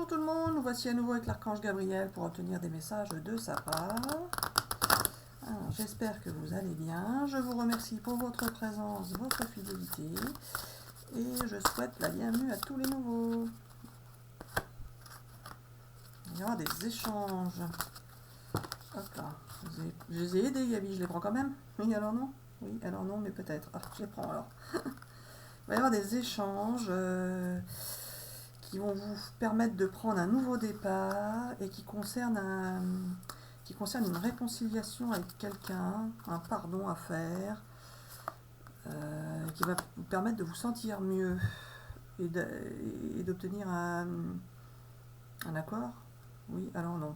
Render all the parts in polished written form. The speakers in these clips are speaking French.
Bonjour tout le monde, nous voici à nouveau avec l'archange Gabriel pour obtenir des messages de sa part. J'espère que vous allez bien. Je vous remercie pour votre présence, votre fidélité. Et je souhaite la bienvenue à tous les nouveaux. Il y aura des échanges. Hop là. Je les ai aidés, Gabi, je les prends quand même. Oui, alors non. Oui, alors non, mais peut-être. Ah, je les prends alors. Il va y avoir des échanges qui vont vous permettre de prendre un nouveau départ et qui concernent une réconciliation avec quelqu'un, un pardon à faire, qui va vous permettre de vous sentir mieux et d'obtenir un accord. Oui, alors non.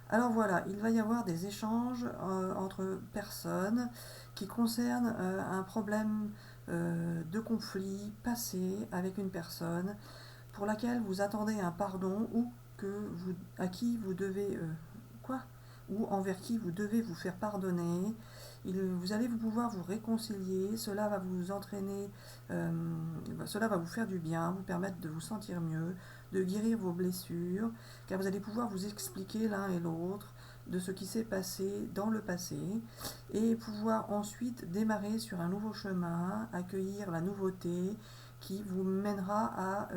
Alors voilà, il va y avoir des échanges entre personnes qui concernent un problème de conflit passé avec une personne pour laquelle vous attendez un pardon ou à qui vous devez ou envers qui vous devez vous faire pardonner. Vous allez pouvoir vous réconcilier, cela va vous entraîner, cela va vous faire du bien, vous permettre de vous sentir mieux, de guérir vos blessures, car vous allez pouvoir vous expliquer l'un et l'autre de ce qui s'est passé dans le passé et pouvoir ensuite démarrer sur un nouveau chemin, accueillir la nouveauté qui vous mènera à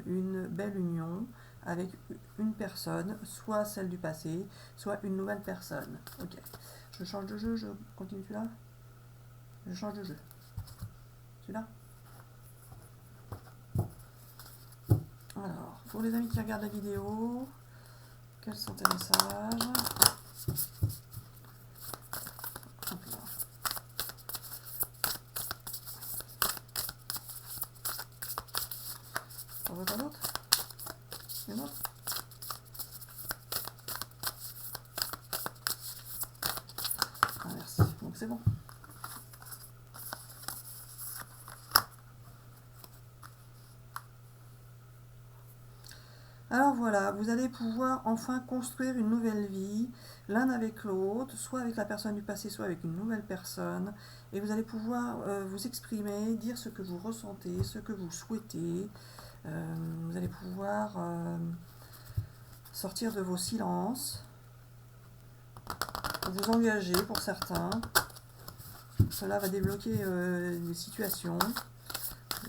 une belle union avec une personne, soit celle du passé, soit une nouvelle personne. Ok, je change de jeu, je continue celui-là. Je change de jeu. Celui-là. Alors, pour les amis qui regardent la vidéo, quels sont tes messages? Hop là. On veut pas d'autre? Une autre? Ah, merci. Donc c'est bon. Alors voilà, vous allez pouvoir enfin construire une nouvelle vie, l'un avec l'autre, soit avec la personne du passé, soit avec une nouvelle personne. Et vous allez pouvoir vous exprimer, dire ce que vous ressentez, ce que vous souhaitez. Vous allez pouvoir sortir de vos silences, vous engager pour certains. Cela va débloquer des situations.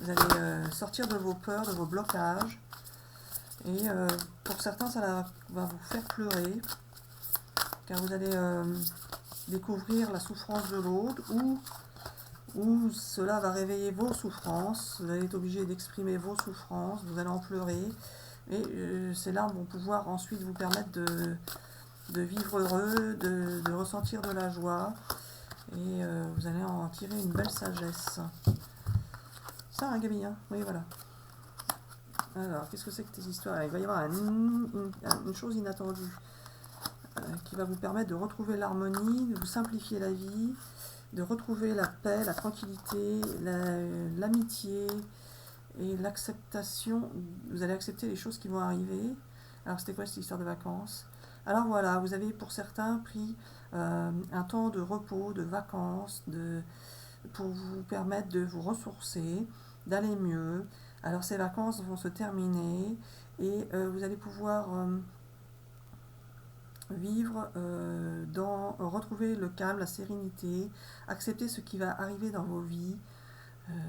Vous allez sortir de vos peurs, de vos blocages. Et pour certains, ça va vous faire pleurer, car vous allez découvrir la souffrance de l'autre, ou cela va réveiller vos souffrances. Vous allez être obligé d'exprimer vos souffrances, vous allez en pleurer, et ces larmes vont pouvoir ensuite vous permettre de vivre heureux, de ressentir de la joie, et vous allez en tirer une belle sagesse. Ça, hein, Gabi, hein? Oui, voilà. Alors, qu'est-ce que c'est que tes histoires? Il va y avoir une chose inattendue qui va vous permettre de retrouver l'harmonie, de vous simplifier la vie, de retrouver la paix, la tranquillité, l'amitié et l'acceptation. Vous allez accepter les choses qui vont arriver. Alors, c'était quoi cette histoire de vacances? Alors voilà, vous avez pour certains pris un temps de repos, de vacances, pour vous permettre de vous ressourcer, d'aller mieux. Alors ces vacances vont se terminer et vous allez pouvoir vivre, retrouver le calme, la sérénité, accepter ce qui va arriver dans vos vies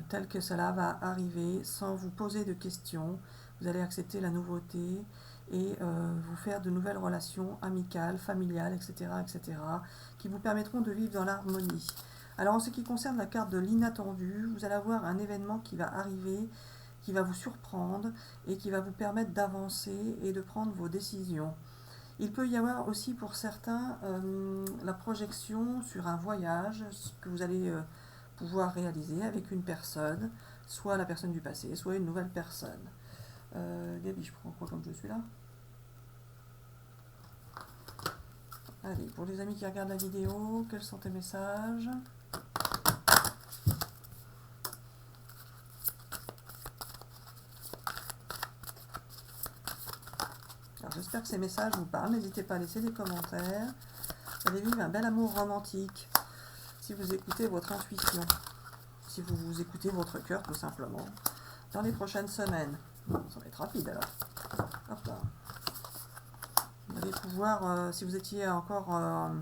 tel que cela va arriver sans vous poser de questions. Vous allez accepter la nouveauté et vous faire de nouvelles relations amicales, familiales, etc., etc., qui vous permettront de vivre dans l'harmonie. Alors en ce qui concerne la carte de l'inattendu, vous allez avoir un événement qui va arriver, qui va vous surprendre et qui va vous permettre d'avancer et de prendre vos décisions. Il peut y avoir aussi pour certains la projection sur un voyage que vous allez pouvoir réaliser avec une personne, soit la personne du passé, soit une nouvelle personne. Gabi, je prends quoi comme je suis là? Allez, pour les amis qui regardent la vidéo, quels sont tes messages? J'espère que ces messages vous parlent. N'hésitez pas à laisser des commentaires. Vous allez vivre un bel amour romantique si vous écoutez votre intuition, si vous écoutez votre cœur tout simplement, dans les prochaines semaines. Ça va être rapide alors. Hop là. Vous allez pouvoir, si vous étiez encore en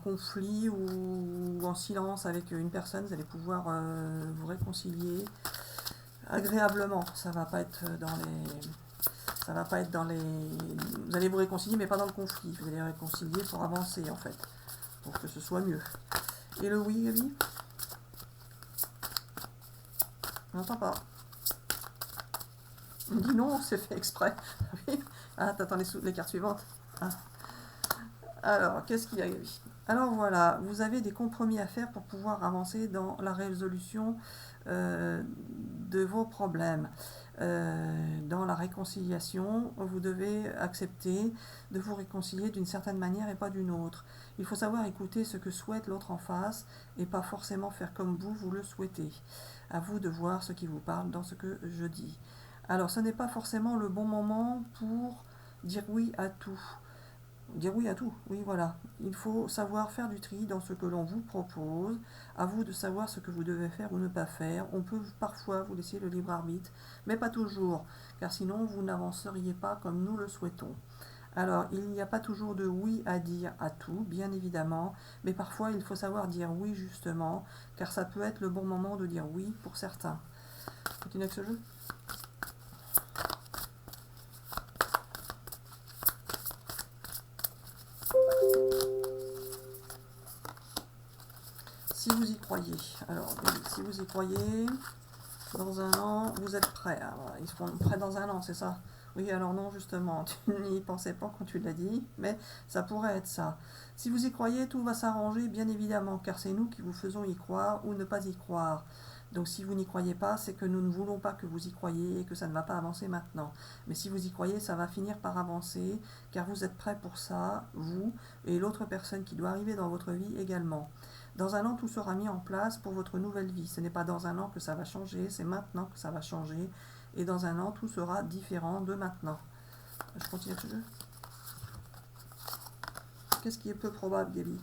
conflit ou en silence avec une personne, vous allez pouvoir vous réconcilier agréablement. Ça va pas être dans les... Ça va pas être dans les... Vous allez vous réconcilier, mais pas dans le conflit. Vous allez réconcilier pour avancer, en fait. Pour que ce soit mieux. Et le oui, Gabi? On n'entend pas. On dit non, c'est fait exprès. Ah, t'attends les cartes suivantes. Ah. Alors, qu'est-ce qu'il y a, Gabi? Alors voilà, vous avez des compromis à faire pour pouvoir avancer dans la résolution de vos problèmes. Dans la réconciliation, vous devez accepter de vous réconcilier d'une certaine manière et pas d'une autre. Il faut savoir écouter ce que souhaite l'autre en face et pas forcément faire comme vous le souhaitez. À vous de voir ce qui vous parle dans ce que je dis. Alors, ce n'est pas forcément le bon moment pour dire oui à tout. Dire oui à tout, oui voilà. Il faut savoir faire du tri dans ce que l'on vous propose. À vous de savoir ce que vous devez faire ou ne pas faire. On peut parfois vous laisser le libre arbitre, mais pas toujours, car sinon vous n'avanceriez pas comme nous le souhaitons. Alors, il n'y a pas toujours de oui à dire à tout, bien évidemment, mais parfois il faut savoir dire oui justement, car ça peut être le bon moment de dire oui pour certains. Continue avec ce jeu. Si vous y croyez, alors si vous y croyez, dans un an, vous êtes prêts. Alors, ils seront prêts dans un an, c'est ça? Oui, alors non, justement, tu n'y pensais pas quand tu l'as dit, mais ça pourrait être ça. Si vous y croyez, tout va s'arranger, bien évidemment, car c'est nous qui vous faisons y croire ou ne pas y croire. Donc si vous n'y croyez pas, c'est que nous ne voulons pas que vous y croyiez et que ça ne va pas avancer maintenant. Mais si vous y croyez, ça va finir par avancer, car vous êtes prêts pour ça, vous, et l'autre personne qui doit arriver dans votre vie également. Dans un an, tout sera mis en place pour votre nouvelle vie. Ce n'est pas dans un an que ça va changer, c'est maintenant que ça va changer. Et dans un an, tout sera différent de maintenant. Je continue avec ce jeu. Qu'est-ce qui est peu probable, Gaby?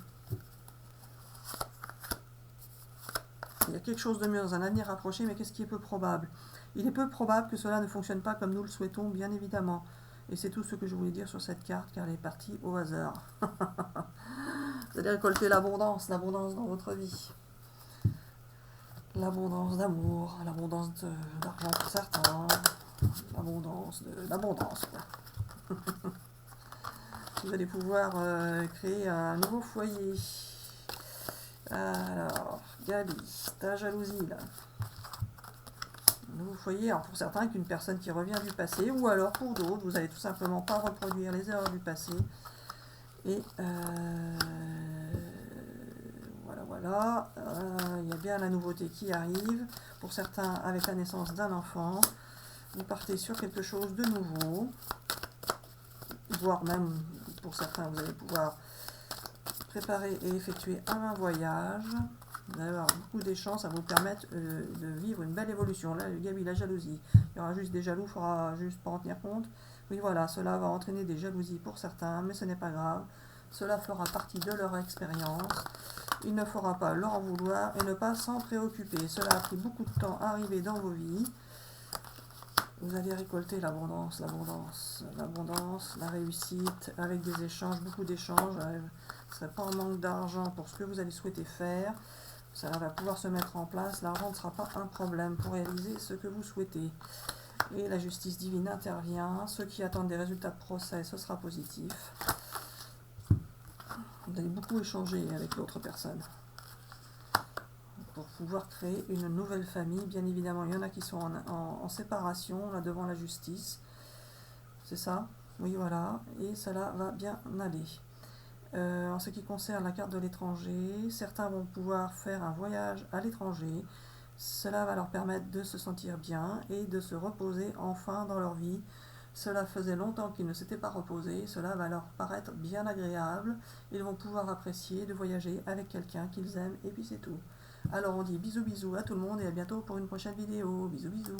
Il y a quelque chose de mieux dans un avenir rapproché, mais qu'est-ce qui est peu probable? Il est peu probable que cela ne fonctionne pas comme nous le souhaitons, bien évidemment. Et c'est tout ce que je voulais dire sur cette carte, car elle est partie au hasard. Vous allez récolter l'abondance dans votre vie. L'abondance d'amour, l'abondance d'argent pour certains, l'abondance de l'abondance. Vous allez pouvoir créer un nouveau foyer. Alors, Gabi, ta jalousie là. Un nouveau foyer, alors pour certains avec une personne qui revient du passé, ou alors pour d'autres, vous allez tout simplement pas reproduire les erreurs du passé. Et voilà, il y a bien la nouveauté qui arrive. Pour certains, avec la naissance d'un enfant, vous partez sur quelque chose de nouveau, voire même, pour certains, vous allez pouvoir préparer et effectuer un voyage. Vous allez avoir beaucoup d'échanges, ça va vous permettre de vivre une belle évolution. Là, Gabi, la jalousie. Il y aura juste des jaloux, il faudra juste pas en tenir compte. Oui, voilà, cela va entraîner des jalousies pour certains, mais ce n'est pas grave. Cela fera partie de leur expérience. Il ne faudra pas leur en vouloir et ne pas s'en préoccuper. Cela a pris beaucoup de temps à arriver dans vos vies. Vous allez récolter l'abondance, la réussite, avec des échanges, beaucoup d'échanges. Vous ne serez pas en manque d'argent pour ce que vous allez souhaiter faire. Ça va pouvoir se mettre en place. L'argent ne sera pas un problème pour réaliser ce que vous souhaitez. Et la justice divine intervient. Ceux qui attendent des résultats de procès, ce sera positif. Vous allez beaucoup échanger avec l'autre personne pour pouvoir créer une nouvelle famille. Bien évidemment, il y en a qui sont en séparation, là devant la justice. C'est ça? Oui, voilà. Et cela va bien aller. En ce qui concerne la carte de l'étranger, certains vont pouvoir faire un voyage à l'étranger. Cela va leur permettre de se sentir bien et de se reposer enfin dans leur vie. Cela faisait longtemps qu'ils ne s'étaient pas reposés, cela va leur paraître bien agréable. Ils vont pouvoir apprécier de voyager avec quelqu'un qu'ils aiment et puis c'est tout. Alors on dit bisous bisous à tout le monde et à bientôt pour une prochaine vidéo. Bisous bisous.